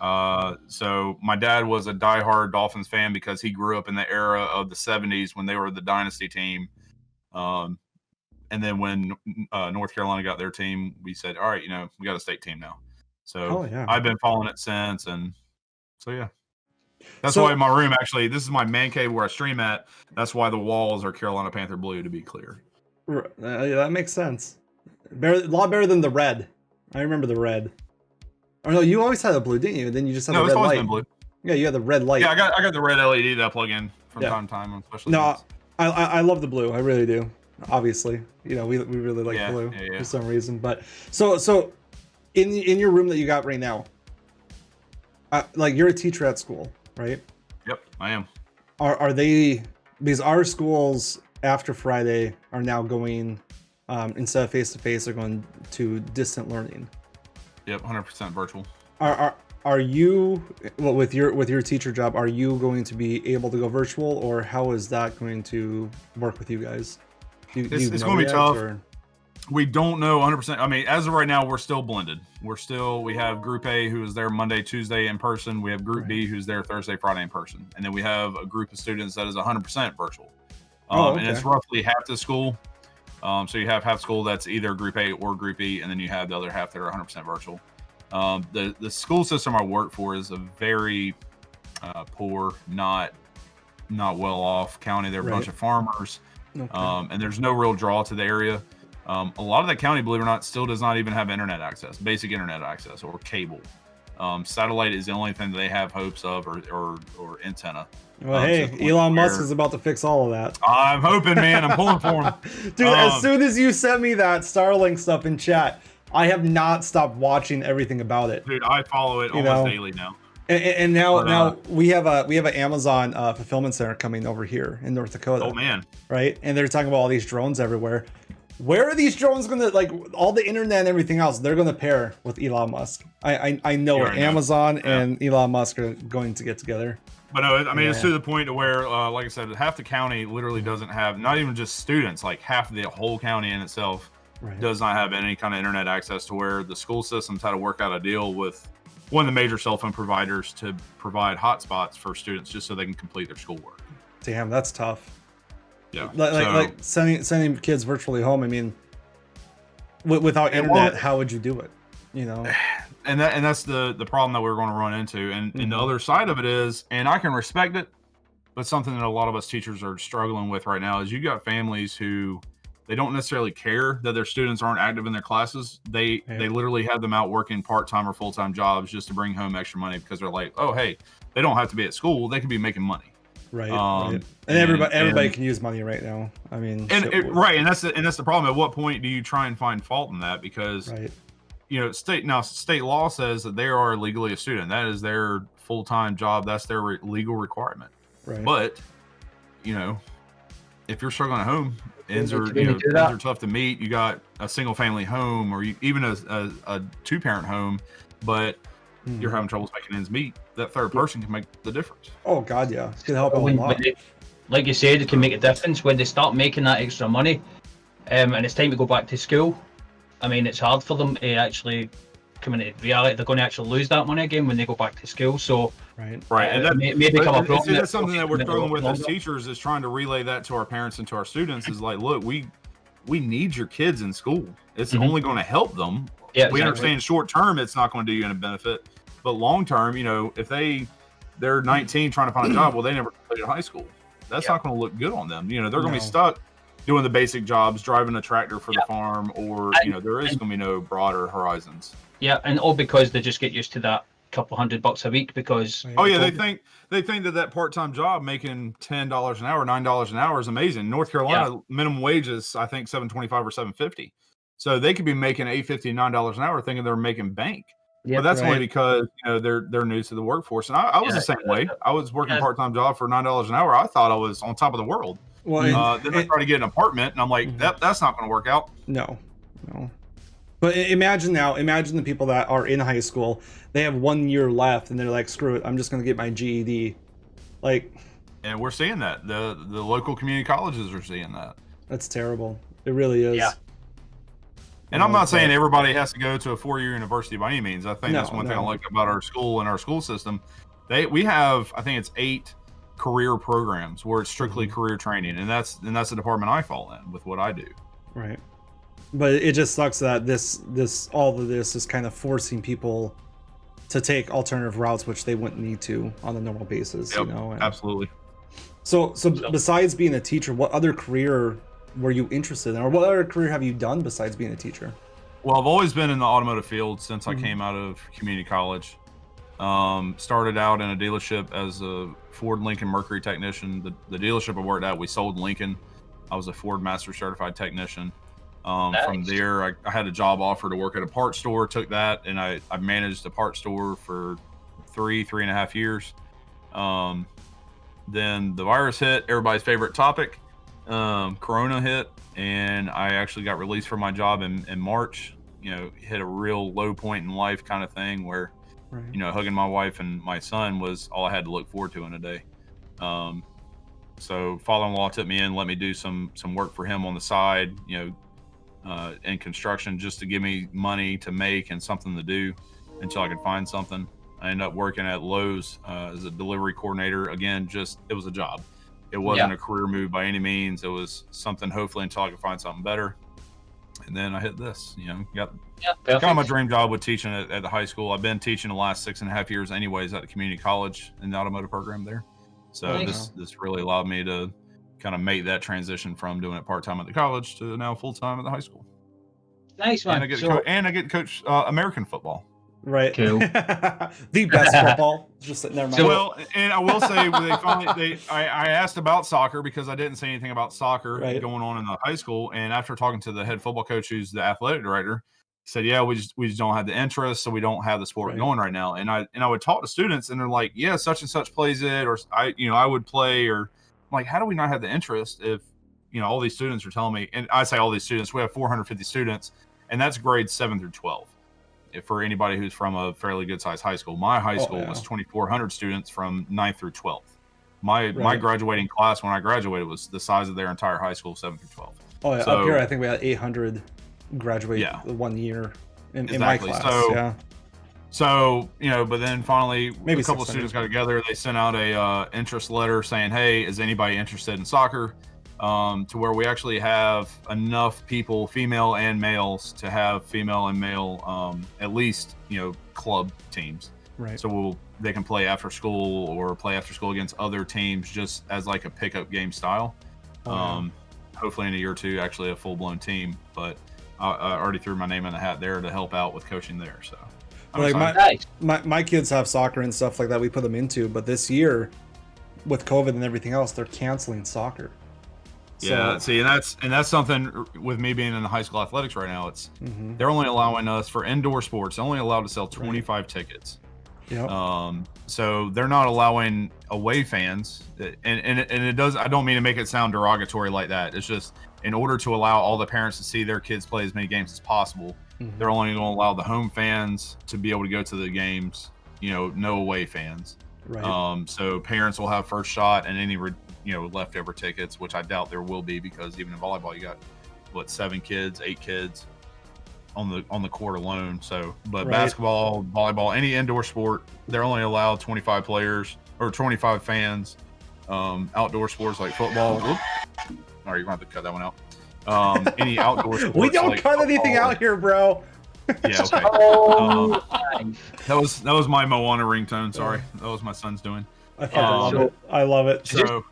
So my dad was a diehard Dolphins fan because he grew up in the era of the '70s when they were the dynasty team. And then when North Carolina got their team, we said, all right, we got a state team now. So I've been following it since. And so, yeah. That's why my room, actually, this is my man cave where I stream at. That's why the walls are Carolina Panther blue, to be clear. Yeah, that makes sense. A lot better than the red. I remember the red. Or no, you always had a blue, didn't you? Then you just had the red it's always light. been blue. Yeah, you had the red light. Yeah, I got the red LED that I plug in from time to time, especially. No, I love the blue. I really do. Obviously, we really like blue for some reason. But so in your room that you got right now, like you're a teacher at school, right? Yep, I am. Are they, because our schools after Friday are now going instead of face-to-face, they're going to distant learning. Yep, 100% virtual. Are you, with your teacher job, are you going to be able to go virtual, or how is that going to work with you guys? It's going to be tough. We don't know 100%. I mean, as of right now, we're still blended. We have Group A, who is there Monday, Tuesday in person. We have Group B, who's there Thursday, Friday in person. And then we have a group of students that is 100% virtual. And it's roughly half the school. So you have half school that's either Group A or Group B, and then you have the other half that are 100% virtual. The school system I work for is a very poor, not well off county. They're a bunch of farmers. And there's no real draw to the area. A lot of that county, believe it or not, still does not even have internet access, basic internet access, or cable. Satellite is the only thing that they have hopes of, or antenna. Well, hey, Elon Musk is about to fix all of that. I'm hoping, man. I'm pulling for him. Dude, as soon as you sent me that Starlink stuff in chat, I have not stopped watching everything about it. Dude, I follow it almost daily now. And now we have an Amazon fulfillment center coming over here in North Dakota. Oh man. Right? And they're talking about all these drones everywhere. Where are these drones gonna, like, all the internet and everything else, they're gonna pair with Elon Musk. I know it. Amazon and Elon Musk are going to get together. But no, I mean, it's to the point to where, like I said, half the county literally doesn't have, not even just students, like half of the whole county in itself does not have any kind of internet access, to where the school systems had to work out a deal with one of the major cell phone providers to provide hotspots for students just so they can complete their schoolwork. Damn, that's tough. Yeah, like sending kids virtually home. I mean, without internet, how would you do it? You know, and that's the problem that we're going to run into. And the other side of it is, and I can respect it, but something that a lot of us teachers are struggling with right now is you got families who they don't necessarily care that their students aren't active in their classes. They literally have them out working part-time or full-time jobs just to bring home extra money, because they're like, oh, hey, they don't have to be at school. They can be making money. Right. And everybody can use money right now. I mean, and that's the problem. At what point do you try and find fault in that? Because you know, state law says that they are legally a student. That is their full-time job. That's their legal requirement. Right. But you know, if you're struggling at home, ends are tough to meet. You got a single-family home, or even a two-parent home, but you're having troubles making ends meet. That third person can make the difference. Oh God, yeah, it's gonna help a lot. Like you said, it can make a difference when they start making that extra money, and it's time to go back to school. I mean, it's hard for them to actually come into reality. They're going to actually lose that money again when they go back to school. So and that may become a problem. That's something that we're struggling with as teachers, is trying to relay that to our parents and to our students. Is like, look, we need your kids in school. It's only going to help them. Yeah, we understand short term it's not going to do you any benefit, but long term, you know, if they're 19 trying to find a job, well, they never completed high school. That's not going to look good on them. You know, they're going to be stuck doing the basic jobs, driving a tractor for the farm, or you know, there is going to be no broader horizons. Yeah, and all because they just get used to that couple $100 a week, because they think that part-time job making $10 an hour, $9 an hour is amazing. North Carolina minimum wage is, I think, $7.25 or $7.50. So they could be making $8.50, $9 an hour, thinking they're making bank. But that's only because, you know, they're new to the workforce. And I was the same way. I was working part-time job for $9 an hour. I thought I was on top of the world. Well, then I tried to get an apartment, and I'm like, that's not going to work out. No. But imagine the people that are in high school, they have 1 year left, and they're like, screw it, I'm just going to get my GED. Like, and we're seeing that. The local community colleges are seeing that. That's terrible. It really is. Yeah. And I'm not saying everybody has to go to a 4-year university by any means. I think that's one thing I like about our school and our school system. We have, I think it's 8 career programs where it's strictly career training, and that's the department I fall in with what I do. Right. But it just sucks that all of this is kind of forcing people to take alternative routes, which they wouldn't need to on a normal basis. Yep, you know. And absolutely. So besides being a teacher, what other career were you interested in, or what other career have you done besides being a teacher? Well, I've always been in the automotive field since I came out of community college. Started out in a dealership as a Ford Lincoln Mercury technician. The dealership I worked at, we sold Lincoln. I was a Ford Master Certified technician. From there, I had a job offer to work at a parts store, took that, and I managed a parts store for 3.5 years. Then the virus hit, everybody's favorite topic. Corona hit, and I actually got released from my job in March. You know, hit a real low point in life kind of thing where, you know, hugging my wife and my son was all I had to look forward to in a day. So father-in-law took me in, let me do some work for him on the side, you know, in construction, just to give me money to make and something to do until I could find something. I ended up working at Lowe's as a delivery coordinator. Again, it was a job. It wasn't a career move by any means. It was something, hopefully, until I could find something better. And then I hit this, you know, got kind of my dream job with teaching at the high school. I've been teaching the last 6.5 years anyways at the community college in the automotive program there. So this really allowed me to kind of make that transition from doing it part-time at the college to now full-time at the high school. Nice and man. I get So, to coach American football. Right. Cool. The best football. Just never mind. So- Well, and I will say I asked about soccer because I didn't say anything about soccer Right. going on in the high school. And after talking to the head football coach, who's the athletic director, he said, "Yeah, we just don't have the interest, so we don't have the sport Right. going right now." And I would talk to students, and they're like, "Yeah, such and such plays it," or I would play, or I'm like, "How do we not have the interest if all these students are telling me?" And I say all these students, we have 450 students, and that's grades 7 through 12. For anybody who's from a fairly good sized high school, my high school was 2,400 students from 9th through 12th. My graduating class when I graduated was the size of their entire high school, 7 through 12. Oh yeah, So, up here I think we had 800 graduate 1 year in my class. So but then finally maybe a couple of students got together. They sent out a interest letter saying, "Hey, is anybody interested in soccer?" To where we actually have enough people, female and males, to have female and male at least club teams. Right. So they can play after school or play after school against other teams, just as like a pickup game style. Hopefully in a year or two, actually a full blown team. But I already threw my name in the hat there to help out with coaching there. So my kids have soccer and stuff like that. We put them into, but this year with COVID and everything else, they're canceling soccer. Yeah, see, and that's something with me being in the high school athletics right now. It's they're only allowing us for indoor sports. They're only allowed to sell 25 tickets. Yeah. So they're not allowing away fans, and it does. I don't mean to make it sound derogatory like that. It's just in order to allow all the parents to see their kids play as many games as possible. They're only going to allow the home fans to be able to go to the games. No away fans. Right. So parents will have first shot, and any leftover tickets, which I doubt there will be, because even in volleyball you got 7 kids, 8 kids on the court alone. So but basketball, volleyball, any indoor sport, they're only allowed 25 players or 25 fans. Outdoor sports like football, all right, you're gonna have to cut that one out. Any outdoor sports, we don't like cut anything out here, bro. Yeah, okay. That was my Moana ringtone. Sorry, that was my son's doing. I love it. So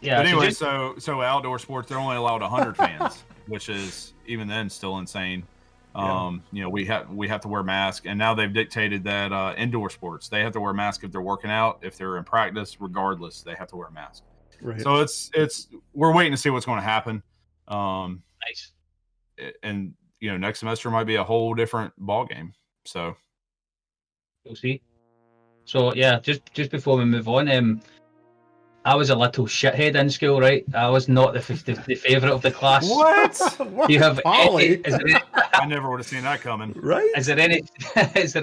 but anyway, so outdoor sports, they're only allowed 100 fans, which is even then still insane. We have to wear masks, and now they've dictated that indoor sports, they have to wear a mask if they're working out, if they're in practice, regardless, they have to wear a mask. Right. So it's we're waiting to see what's going to happen. Nice. And next semester might be a whole different ball game. So we'll see. So yeah, just before we move on, I was a little shithead in school, right? I was not the favorite of the class. What? Do you have Pauly? I never would have seen that coming. Right? Is there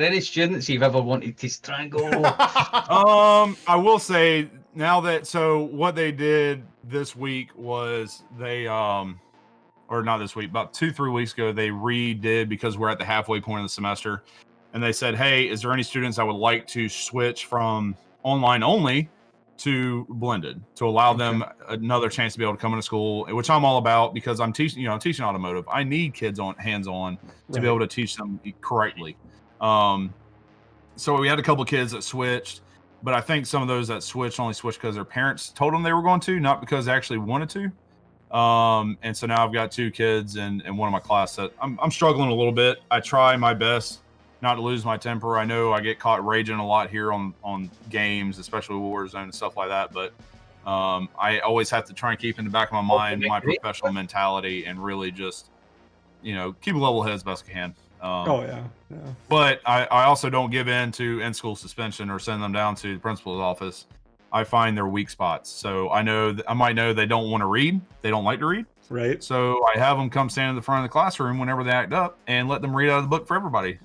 any students you've ever wanted to strangle? I will say now that what they did this week was they or not this week, about 2-3 weeks ago, they redid, because we're at the halfway point of the semester, and they said, "Hey, is there any students that would like to switch from online only to blended, to allow them another chance to be able to come into school," which I'm all about, because I'm teaching automotive. I need kids hands-on to be able to teach them correctly. So we had a couple of kids that switched, but I think some of those that switched only switched because their parents told them they were going to, not because they actually wanted to. And so now I've got 2 kids in one of my class that I'm struggling a little bit. I try my best not to lose my temper. I know I get caught raging a lot here on games, especially Warzone and stuff like that. But I always have to try and keep in the back of my mind my professional mentality, and really just keep a level head as best I can. But I also don't give in to in-school suspension or send them down to the principal's office. I find their weak spots. So I might know they don't want to read. They don't like to read. Right. So I have them come stand in the front of the classroom whenever they act up, and let them read out of the book for everybody.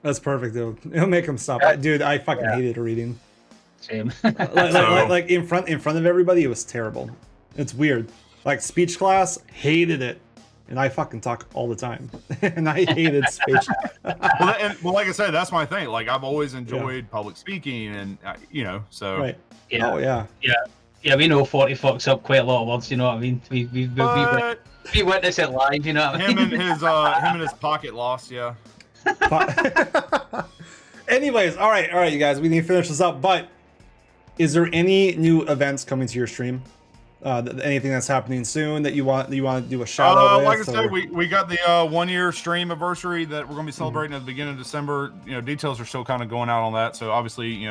That's perfect, dude. It'll make them stop. Dude, I fucking hated reading. Same. like in front of everybody, it was terrible. It's weird. Like speech class, hated it. And I fucking talk all the time. And I hated speech. well, like I said, that's my thing. Like, I've always enjoyed public speaking, and so. Right. Yeah. Oh yeah. Yeah, we know 40 fucks up quite a lot of words, you know what I mean? We witness it live, you know what I mean? Him and his pocket lost, yeah. Anyways, all right, you guys, we need to finish this up. But is there any new events coming to your stream? Anything that's happening soon that you want to do a shout out with? Like I said, we got the 1 year stream anniversary that we're going to be celebrating at the beginning of December. Details are still kind of going out on that. So obviously,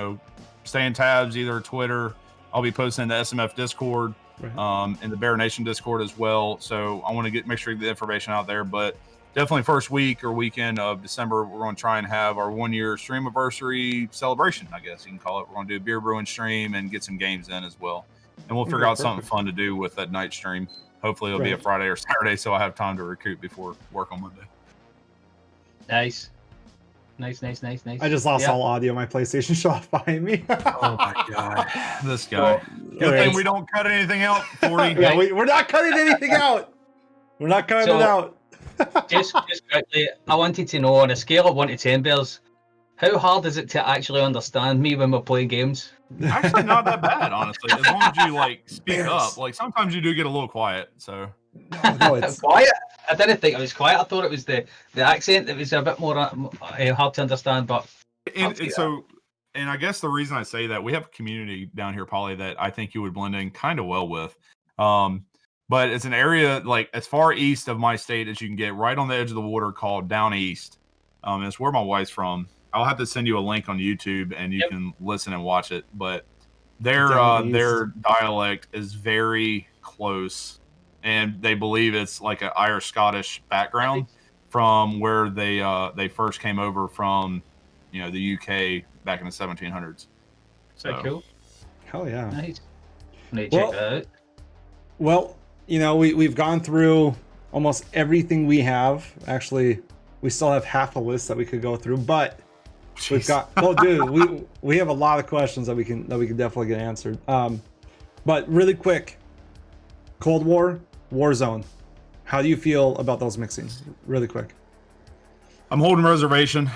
stay in tabs, either Twitter. I'll be posting in the SMF Discord, in the Bear Nation Discord as well. So I want to make sure to get the information out there. But definitely first week or weekend of December, we're going to try and have our 1 year stream anniversary celebration, I guess you can call it. We're going to do a beer brewing stream and get some games in as well. And we'll figure out something fun to do with that night stream. Hopefully it'll be a Friday or Saturday, so I have time to recoup before work on Monday. Nice. I just lost all audio. My PlayStation shut off behind me. Oh my god, this guy. Good thing we don't cut anything out. 40. Yeah, we're not cutting anything out. We're not cutting it out. just quickly, I wanted to know, on a scale of 1 to 10, Bears, how hard is it to actually understand me when we're playing games? Actually, not that bad, honestly. As long as you speak up. Sometimes you do get a little quiet. So no, it's quiet. I didn't think it was quiet. I thought it was the accent that was a bit more hard to understand. But and I guess the reason I say that, we have a community down here, Pauly, that I think you would blend in kind of well with. But it's an area as far east of my state as you can get, right on the edge of the water, called Down East. It's where my wife's from. I'll have to send you a link on YouTube and you can listen and watch it. But their dialect is very close, and they believe it's like an Irish Scottish background from where they first came over from, the UK back in the 1700s. So cool. Hell yeah. Nice. Check that out. Well, we've gone through almost everything we have. Actually, we still have half a list that we could go through, but we've got we have a lot of questions that we can definitely get answered. But really quick, Cold War, Warzone, how do you feel about those mixing? Really quick. I'm holding reservation.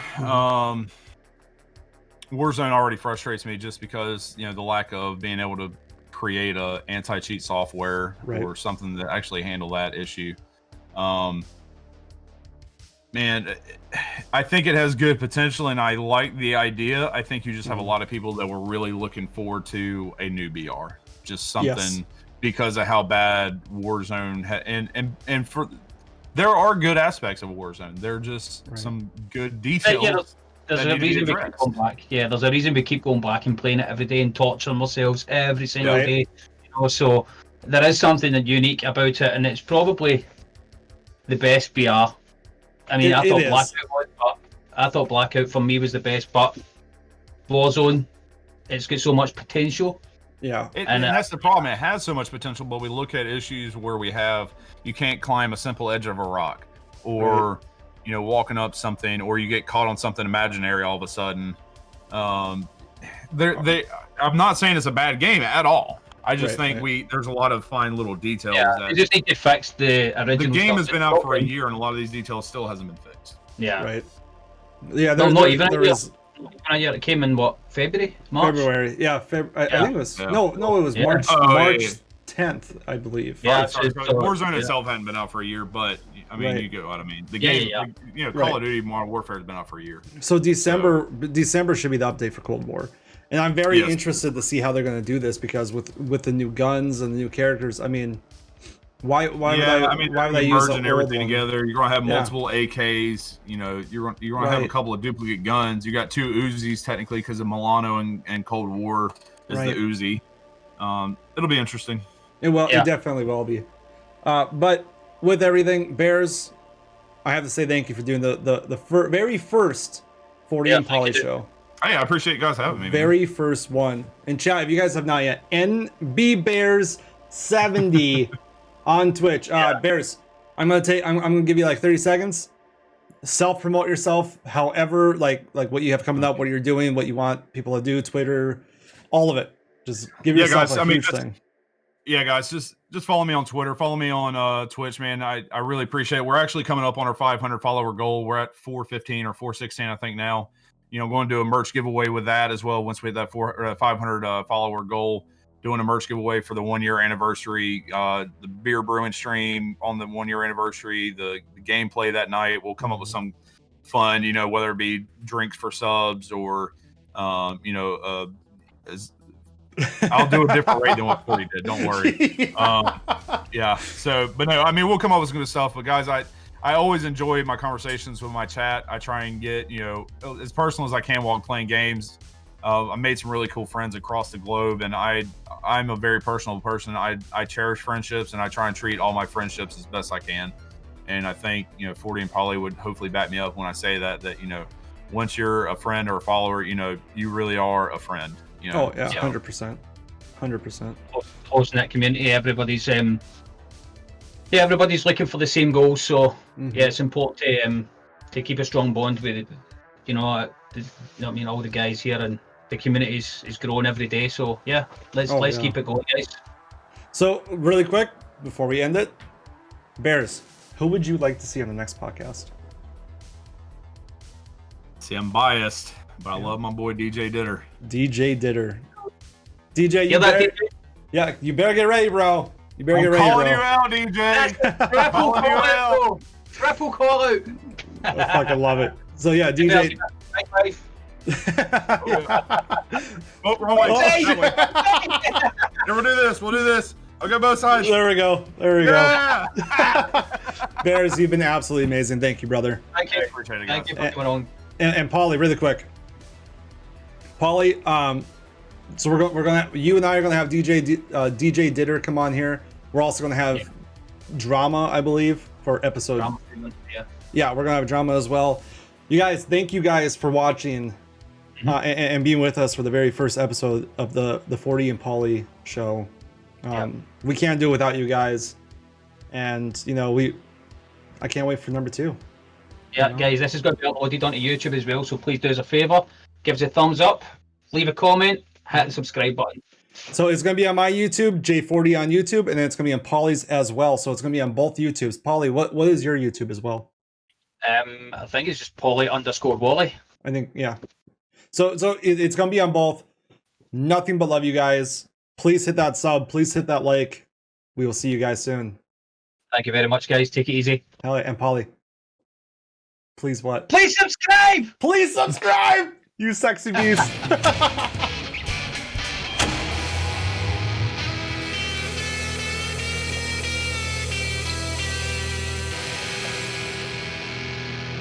Warzone already frustrates me just because the lack of being able to create a anti-cheat software or something that actually handle that issue. Man, I think it has good potential, and I like the idea. I think you just have a lot of people that were really looking forward to a new BR, just something because of how bad Warzone and for there are good aspects of Warzone. There are just some good details. There's a reason we keep going back. Yeah, there's a reason we keep going back and playing it every day and torturing ourselves every single day. So there is something unique about it, and it's probably the best BR. I mean, I thought Blackout was, but I thought Blackout for me was the best. But Warzone, it's got so much potential. Yeah, and that's the problem. It has so much potential, but we look at issues where you can't climb a simple edge of a rock, or walking up something, or you get caught on something imaginary all of a sudden. I'm not saying it's a bad game at all. I just think there's a lot of fine little details. Yeah, you just need to fix the original. The game has been out for a year, and a lot of these details still hasn't been fixed. Yeah. Right. Yeah. Not even a year. It came in February, March. February. Yeah. I think it was no. It was March. March 10th, I believe. Yeah. Warzone itself hadn't been out for a year, but I mean, you get what I mean. The game, Call of Duty Modern Warfare has been out for a year. So December should be the update for Cold War. And I'm very interested to see how they're going to do this, because with the new guns and the new characters, I mean, why would I use merging everything together? You're going to have multiple AKs. You're going to have a couple of duplicate guns. You got 2 Uzis technically because of Milano and Cold War is the Uzi. It'll be interesting. It definitely will be. But with everything, Bears, I have to say thank you for doing the very first 40 and Pauly show. Hey, I appreciate you guys having me. Very first one. And chat, if you guys have not yet, NBBEARS70 on Twitch. Bears, I'm gonna give you like 30 seconds. Self-promote yourself, however, like what you have coming up, what you're doing, what you want people to do, Twitter, all of it. Just give yourself a huge thing. Yeah, guys, just follow me on Twitter. Follow me on Twitch, man. I really appreciate it. We're actually coming up on our 500 follower goal. We're at 415 or 416, I think now. Going to do a merch giveaway with that as well. Once we hit that 500 follower goal, doing a merch giveaway for the 1 year anniversary, the beer brewing stream on the 1 year anniversary, the gameplay that night. We'll come up with some fun, whether it be drinks for subs or, I'll do a different rate than what 40 did. Don't worry. Yeah. So, but no, I mean, we'll come up with some good stuff. But guys, I always enjoy my conversations with my chat. I try and get, as personal as I can while playing games. I made some really cool friends across the globe, and I'm a very personal person. I cherish friendships, and I try and treat all my friendships as best I can. And I think, 40 and Pauly would hopefully back me up when I say that, once you're a friend or a follower, you really are a friend. Oh yeah, 100%. 100%. Close knit community. Everybody's everybody's looking for the same goals. So yeah, it's important to keep a strong bond with, all the guys here, and the community is growing every day. So yeah, let's keep it going, guys. So really quick before we end it, Bears, who would you like to see on the next podcast? See, I'm biased, but I love my boy DJ Ditter. DJ Ditter. DJ, you better get ready, bro. You better get ready, calling bro. you out, DJ. Triple call out. I fucking love it. So yeah, DJ. Oh, wrong way. That way. We'll do this. We'll do this. I'll go both sides. There we go. Go. Bears, you've been absolutely amazing. Thank you, brother. Thank you. Appreciate it, guys. Thank you for coming on. And Pauly, really quick. Pauly, so we're gonna you and I are gonna have DJ Ditter come on here. We're also gonna have Drama, I believe, for episode. Drama, yeah, we're gonna have Drama as well. You guys, thank you guys for watching and being with us for the very first episode of the 40 and Pauly show. We can't do it without you guys, and I can't wait for number 2. Yeah, guys, this is going to be uploaded onto YouTube as well, so please do us a favour, give us a thumbs up, leave a comment, hit the subscribe button. So it's going to be on my YouTube, J40 on YouTube, and then it's going to be on Pauly's as well. So it's going to be on both YouTubes. Pauly, what is your YouTube as well? I think it's just Pauly_Wally. I think, yeah. So it's going to be on both. Nothing but love, you guys. Please hit that sub. Please hit that like. We will see you guys soon. Thank you very much, guys. Take it easy. Hell yeah. And Pauly, please what? Please subscribe! Please subscribe! You sexy beast.